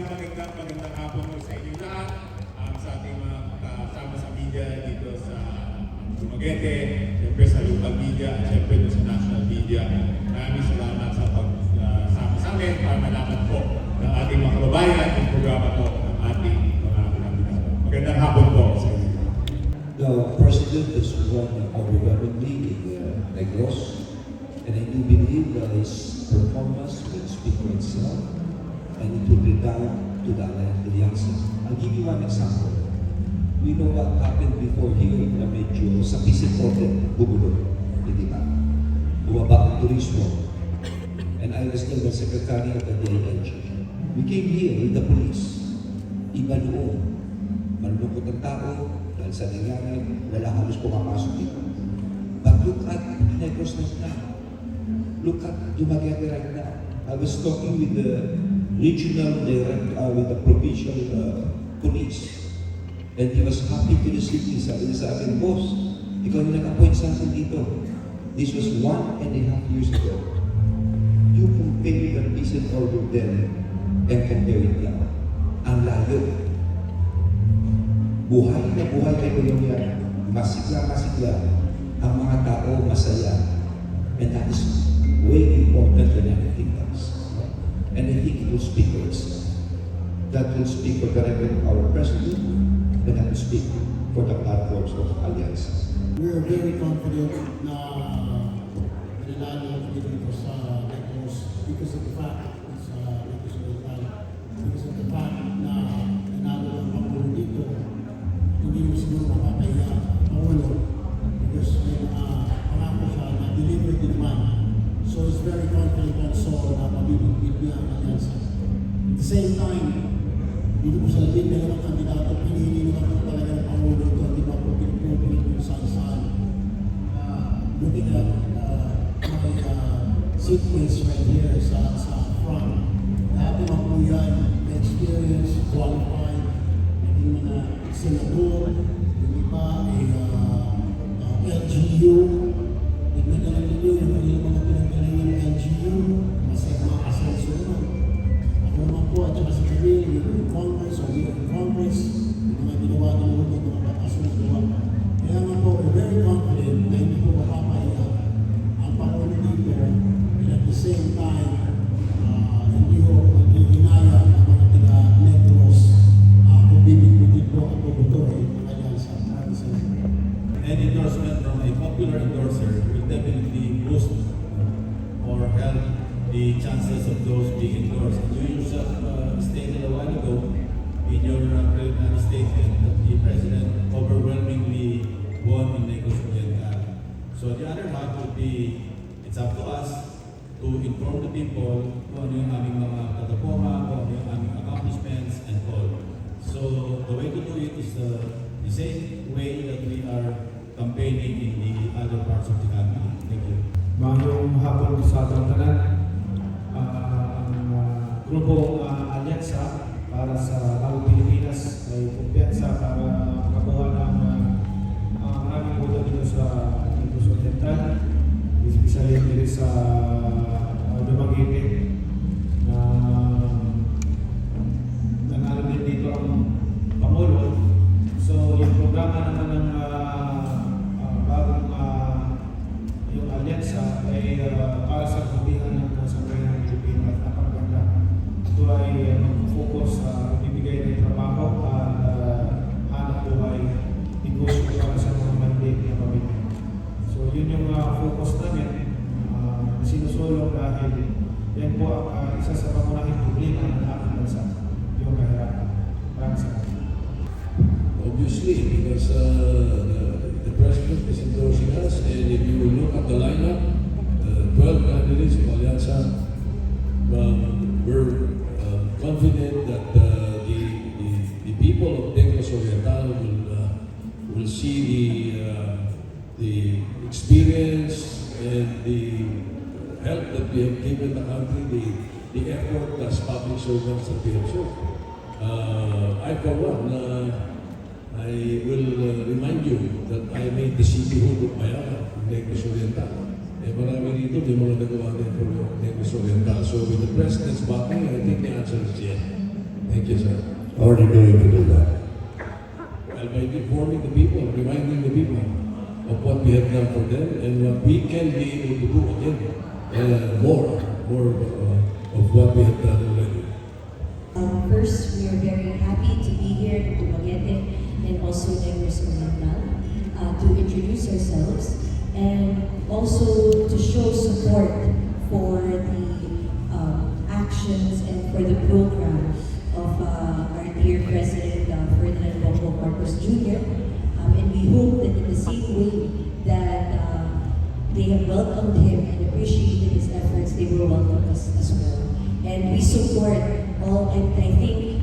magandang hapon mo sa inyo lahat, sa ating mga kasama sa media dito sa Dumaguete, siyempre sa local media, at siyempre sa national media. Maraming salamat sa pagsama sa amin para malaman po ng ating mga kababayan yung programa po ng ating mga kandidato. Magandang hapon po sa inyo. The President has won overwhelmingly in Negros, and I do believe that his performance will speak for itself, and it will be down to the Alliances. I'll give you one example. We know what happened before here na medyo sa peace and order, bubulol, hindi ba? Bumaba ang turismo. And I was still the secretary of the DILG. We came here with the police. Iba noon. Malulungkot ang tao, dahil sa nangyari, wala halos pumapasok dito. But look at Negros now. Look at Dumaguete right now. I was talking with the regional director, with the provincial police. And he was happy to receive me. Sabi niya sa akin, boss, ikaw yung nag-appoint sa akin dito. This was 1.5 years ago. You compare the peace and order then and compare it now. Ang layo. Buhay na buhay na ekonomiya. Masigla. Ang mga tao masaya. And that is way important than anything else. And I think it will speak for itself. That will speak for the record of our president, and that will speak for the platforms of alliances. We are very confident na mananalo dito sa Negros because of the fact because of the fact na nanalo ang Pangulo dito, hindi mo siguro mapapahiya ang Pangulo because may pangako siya na deliver din naman. So it's very confident also na mabibigyan niya ang alyansa. At the same time, dito po sa labing dalawang kandidato, pinili naman po talaga ng Pangulo ito, di ba po pinupulit kung saan-saan. Looking at my seatmates right here sa front, lahat naman po yan, experience, qualified, naging mga senador, yung iba ay LGU, nagdagalan ninyo yung mga pinagalingan ng LGU, masaya mga asenso naman. Ako naman po, at saka sa Camille, yung Congress, o yung Congress, yung mga ginawa ng mga batas na gawa. Kaya nga po, we're very confident na hindi po mapapahiya ang Pangulo dito, and at the same time, hindi po maghihinaya ang mga taga-Negros kung bibigyan po ang bubutoy ng alyansa. An endorsement from a popular endorser will definitely boost or help the chances of those being endorsed. You yourself stated a while ago in your preliminary statement that the President overwhelmingly won in Negros Oriental. So the other half would be, it's up to us to inform the people kung ano yung aming mga plataforma, kung ano yung aming accomplishments and all. So the way to do it is the same way that we are campaigning in the other parts of the country. Thank you. Mayong hapon sa atong tanan, ang grupong alyansa para sa Bagong Pilipinas ay kumpiyansa para makabuha ng maraming boto dito sa Oriental, especially dito sa Dumaguete, na nanalo din dito ang Pangulo. So yung programa naman ng bagong yung alyansa ay para sa kabihan ng sambayan ng Pilipino at napaganda. Ito ay mag-focus sa bibigay ng trabaho at hanap buhay, negosyo para sa mga mandate na pamilya. So yun yung focus namin na sinusulong dahil yan po isa sa pangunahing problema ng ating bansa, yung kahirapan. Maraming salamat. Obviously, because the president is endorsing us, and if you look at the lineup, 12 candidates of Alianza, we're confident that the people of Negros Oriental will see the experience and the help that we have given the country, the effort as public servants that we have shown. I, for one, I will remind you that I made the cityhood of Mayala, Negros Oriental. Marami dito, di mo lang nagawa din for Negros Oriental. So with the President's backing, I think the answer is yes. Thank you, sir. How are they going to do that? Well, by informing the people, reminding the people of what we have done for them and what we can be able to do again, more of what we have done already. First, we are very happy to be here in Dumaguete and also Negros Oriental to introduce ourselves and also to show support for the actions and for the program of our dear President Ferdinand Bongbong Marcos Jr. And we hope that in the same way that they have welcomed him and appreciated his efforts, they will welcome us as well. And we support all, and I think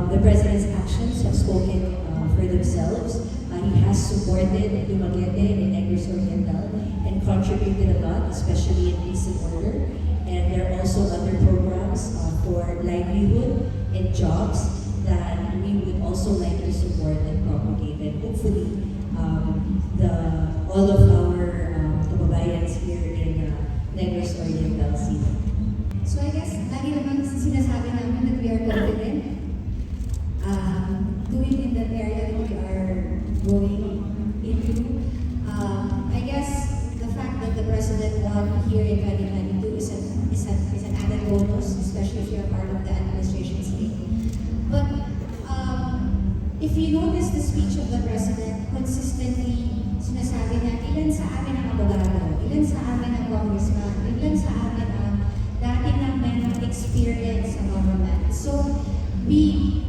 the President's actions have spoken for themselves. He has supported Dumaguete and Negros Oriental and contributed a lot, especially in recent order. And there are also other programs for livelihood and jobs that we would also like to support and propagate. And hopefully, all of our kababayans here in Negros Oriental see. So I guess, lagi naman sinasabi namin that we are confident doing in that area that we are going into. I guess the fact that the President won here in 2022 is an added bonus, especially if you're part of the administration state. But if you notice the speech of the President, consistently sinasabi niya, ilan sa amin ang abogado, ilan sa amin ang congressman, ilan sa amin ang dati na may experience sa government. So, we